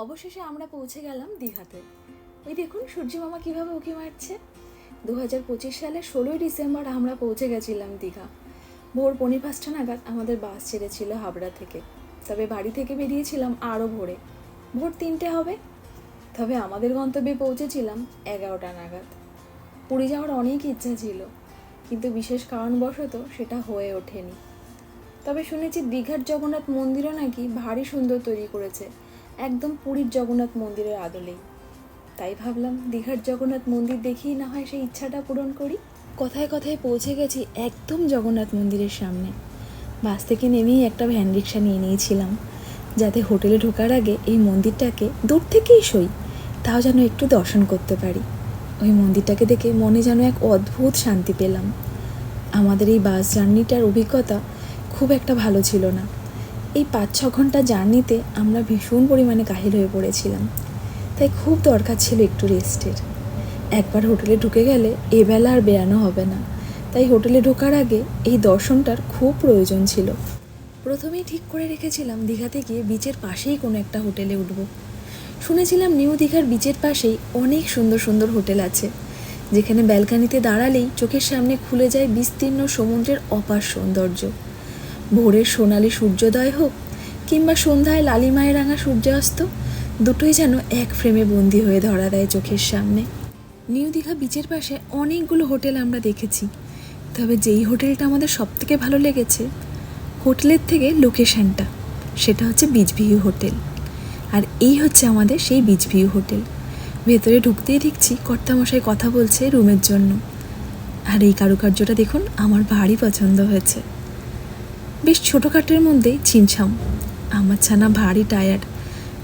অবশেষে আমরা পৌঁছে গেলাম দীঘাতে। ওই দেখুন সূর্য মামা কীভাবে উঁকি মারছে। 2025 সালের 16ই ডিসেম্বর আমরা পৌঁছে গেছিলাম দীঘা। ভোর 5:45 নাগাদ আমাদের বাস ছেড়েছিল হাবড়া থেকে। তবে বাড়ি থেকে বেরিয়েছিলাম আরও ভোরে, ভোর 3টে হবে। তবে আমাদের গন্তব্যে পৌঁছেছিলাম 11টা নাগাদ। পুরী যাওয়ার অনেক ইচ্ছা ছিল, কিন্তু বিশেষ কারণবশত সেটা হয়ে ওঠেনি। তবে শুনেছি দীঘার জগন্নাথ মন্দিরও নাকি ভারী সুন্দর তৈরি করেছে, একদম পুরীর জগন্নাথ মন্দিরের আদলেই। তাই ভাবলাম দীঘার জগন্নাথ মন্দির দেখেই না হয় সেই ইচ্ছাটা পূরণ করি। কথায় কথায় পৌঁছে গেছি একদম জগন্নাথ মন্দিরের সামনে। বাস থেকে নেমেই একটা ভ্যান রিক্সা নিয়ে নিয়েছিলাম, যাতে হোটেলে ঢোকার আগে এই মন্দিরটাকে দূর থেকেই সই, তাও যেন একটু দর্শন করতে পারি। ওই মন্দিরটাকে দেখে মনে যেন এক অদ্ভুত শান্তি পেলাম। আমাদের এই বাস জার্নিটার অভিজ্ঞতা খুব একটা ভালো ছিল না। এই 5-6 ঘন্টা জার্নিতে আমরা ভীষণ পরিমাণে কাহিল হয়ে পড়েছিলাম, তাই খুব দরকার ছিল একটু রেস্টের। একবার হোটেলে ঢুকে গেলে এবেলা আর বেরানো হবে না, তাই হোটেলে ঢোকার আগে এই দর্শনটার খুব প্রয়োজন ছিল। প্রথমেই ঠিক করে রেখেছিলাম দীঘাতে গিয়ে বিচের পাশেই কোনো একটা হোটেলে উঠব। শুনেছিলাম নিউ দীঘার বিচের পাশেই অনেক সুন্দর সুন্দর হোটেল আছে, যেখানে ব্যালকানিতে দাঁড়ালেই চোখের সামনে খুলে যায় বিস্তীর্ণ সমুদ্রের অপার সৌন্দর্য। ভোরের সোনালি সূর্যোদয় হোক কিংবা সন্ধ্যায় লালিমায় রাঙা সূর্যাস্ত, দুটোই যেন এক ফ্রেমে বন্দি হয়ে ধরা দেয় চোখের সামনে। নিউ দীঘা বিচের পাশে অনেকগুলো হোটেল আমরা দেখেছি, তবে যেই হোটেলটা আমাদের সবথেকে ভালো লেগেছে হোটেলের থেকে লোকেশনটা, সেটা হচ্ছে বিচ ভিউ হোটেল। আর এই হচ্ছে আমাদের সেই বিচ ভিউ হোটেল। ভেতরে ঢুকতেই দেখছি কর্তামশাই কথা বলছে রুমের জন্য। আর এই কারুকার্যটা দেখুন, আমার ভারী পছন্দ হয়েছে। বেশ ছোটোখাটোর মধ্যেই ছিমছাম। আমার ছানা ভারী টায়ার্ড,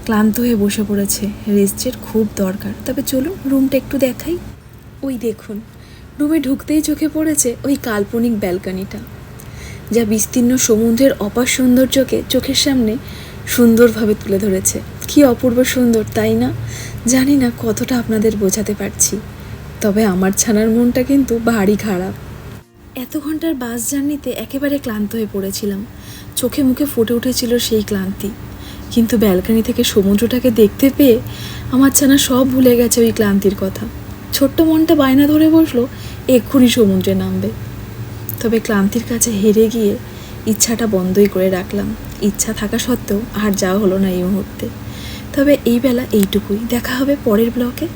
ক্লান্ত হয়ে বসে পড়েছে, রেস্টের খুব দরকার। তবে চলুন রুমটা একটু দেখাই। ওই দেখুন, রুমে ঢুকতেই চোখে পড়েছে ওই কাল্পনিক ব্যালকনিটা, যা বিস্তীর্ণ সমুদ্রের অপার সৌন্দর্যকে চোখের সামনে সুন্দরভাবে তুলে ধরেছে। কি অপূর্ব সুন্দর, তাই না? জানি না কতটা আপনাদের বোঝাতে পারছি, তবে আমার ছানার মনটা কিন্তু ভারী খারাপ। এত ঘন্টার বাস জার্নিতে একেবারে ক্লান্ত হয়ে পড়েছিলাম, চোখে মুখে ফুটে উঠেছিল সেই ক্লান্তি। কিন্তু ব্যালকনি থেকে সমুদ্রটাকে দেখতে পেয়ে আমার ছানা সব ভুলে গেছে ওই ক্লান্তির কথা। ছোট্ট মনটা বায়না ধরে বসলো এক্ষুনি সমুদ্রে নামবে। তবে ক্লান্তির কাছে হেরে গিয়ে ইচ্ছাটা বন্ধই করে রাখলাম। ইচ্ছা থাকা সত্ত্বেও আর যাওয়া হলো না এই মুহূর্তে। তবে এই বেলা এইটুকুই। দেখা হবে পরের ব্লগে।